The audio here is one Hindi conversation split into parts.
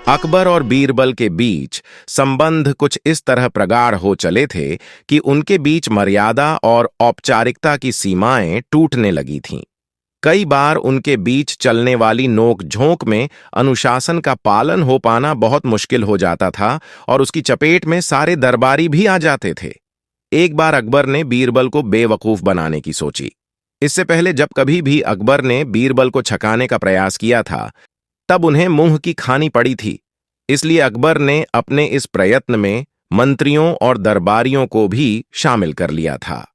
अकबर और बीरबल के बीच संबंध कुछ इस तरह प्रगाढ़ हो चले थे कि उनके बीच मर्यादा और औपचारिकता की सीमाएं टूटने लगी थीं। कई बार उनके बीच चलने वाली नोक-झोंक में अनुशासन का पालन हो पाना बहुत मुश्किल हो जाता था और उसकी चपेट में सारे दरबारी भी आ जाते थे। एक बार अकबर ने बीरबल को बेवकूफ बनाने की सोची। इससे पहले जब कभी भी अकबर ने बीरबल को छकाने का प्रयास किया था, तब उन्हें मुंह की खानी पड़ी थी। इसलिए अकबर ने अपने इस प्रयत्न में मंत्रियों और दरबारियों को भी शामिल कर लिया था।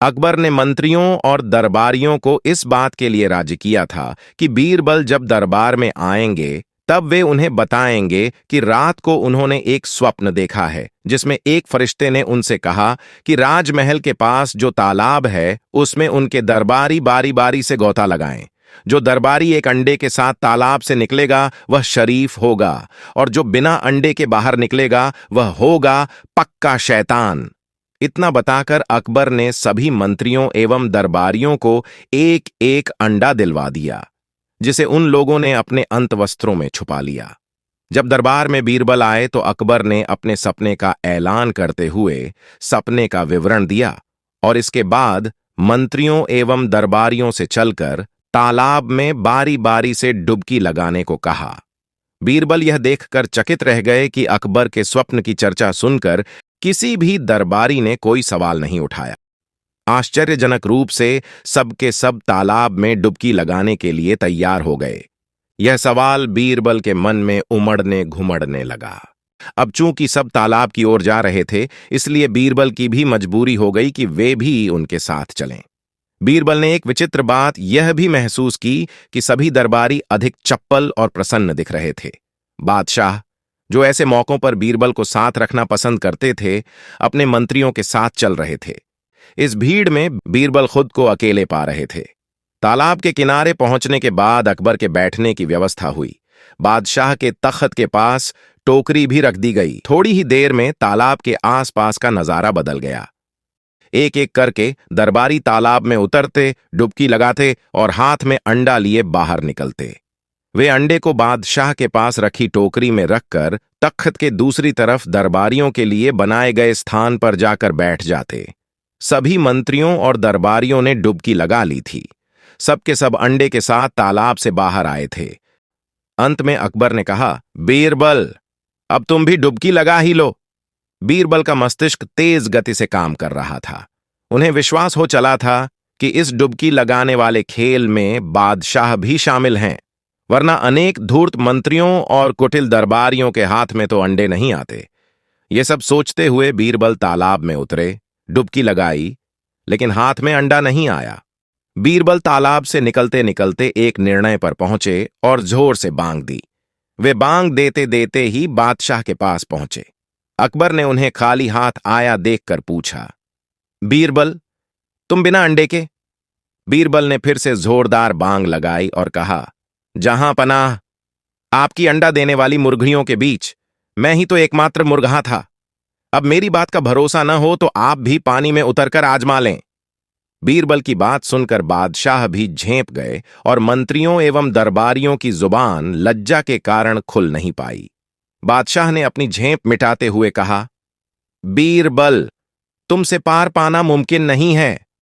अकबर ने मंत्रियों और दरबारियों को इस बात के लिए राजी किया था कि बीरबल जब दरबार में आएंगे तब वे उन्हें बताएंगे कि रात को उन्होंने एक स्वप्न देखा है जिसमें एक फरिश्ते ने उनसे कहा कि राजमहल के पास जो तालाब है उसमें उनके दरबारी बारी बारी से गोता लगाएं। जो दरबारी एक अंडे के साथ तालाब से निकलेगा वह शरीफ होगा और जो बिना अंडे के बाहर निकलेगा वह होगा पक्का शैतान। इतना बताकर अकबर ने सभी मंत्रियों एवं दरबारियों को एक एक अंडा दिलवा दिया, जिसे उन लोगों ने अपने अंतवस्त्रों में छुपा लिया। जब दरबार में बीरबल आए तो अकबर ने अपने सपने का ऐलान करते हुए सपने का विवरण दिया और इसके बाद मंत्रियों एवं दरबारियों से चलकर तालाब में बारी बारी से डुबकी लगाने को कहा। बीरबल यह देखकर चकित रह गए कि अकबर के स्वप्न की चर्चा सुनकर किसी भी दरबारी ने कोई सवाल नहीं उठाया। आश्चर्यजनक रूप से सबके सब तालाब में डुबकी लगाने के लिए तैयार हो गए। यह सवाल बीरबल के मन में उमड़ने घुमड़ने लगा। अब चूंकि सब तालाब की ओर जा रहे थे, इसलिए बीरबल की भी मजबूरी हो गई कि वे भी उनके साथ चलें। बीरबल ने एक विचित्र बात यह भी महसूस की कि सभी दरबारी अधिक चप्पल और प्रसन्न दिख रहे थे। बादशाह, जो ऐसे मौकों पर बीरबल को साथ रखना पसंद करते थे, अपने मंत्रियों के साथ चल रहे थे। इस भीड़ में बीरबल खुद को अकेले पा रहे थे। तालाब के किनारे पहुंचने के बाद अकबर के बैठने की व्यवस्था हुई। बादशाह के तख्त के पास टोकरी भी रख दी गई। थोड़ी ही देर में तालाब के आसपास का नजारा बदल गया। एक एक करके दरबारी तालाब में उतरते, डुबकी लगाते और हाथ में अंडा लिए बाहर निकलते। वे अंडे को बादशाह के पास रखी टोकरी में रखकर तख्त के दूसरी तरफ दरबारियों के लिए बनाए गए स्थान पर जाकर बैठ जाते। सभी मंत्रियों और दरबारियों ने डुबकी लगा ली थी। सबके सब अंडे के साथ तालाब से बाहर आए थे। अंत में अकबर ने कहा, बीरबल, अब तुम भी डुबकी लगा ही लो। बीरबल का मस्तिष्क तेज गति से काम कर रहा था। उन्हें विश्वास हो चला था कि इस डुबकी लगाने वाले खेल में बादशाह भी शामिल हैं, वरना अनेक धूर्त मंत्रियों और कुटिल दरबारियों के हाथ में तो अंडे नहीं आते। ये सब सोचते हुए बीरबल तालाब में उतरे, डुबकी लगाई, लेकिन हाथ में अंडा नहीं आया। बीरबल तालाब से निकलते निकलते एक निर्णय पर पहुंचे और जोर से बांग दी। वे बांग देते देते ही बादशाह के पास पहुंचे। अकबर ने उन्हें खाली हाथ आया देखकर पूछा, बीरबल, तुम बिना अंडे के? बीरबल ने फिर से जोरदार बांग लगाई और कहा, जहां पनाह, आपकी अंडा देने वाली मुर्गियों के बीच मैं ही तो एकमात्र मुर्गा था। अब मेरी बात का भरोसा न हो तो आप भी पानी में उतरकर आजमा लें। बीरबल की बात सुनकर बादशाह भी झेंप गए और मंत्रियों एवं दरबारियों की जुबान लज्जा के कारण खुल नहीं पाई। बादशाह ने अपनी झेंप मिटाते हुए कहा, बीरबल, तुमसे पार पाना मुमकिन नहीं है।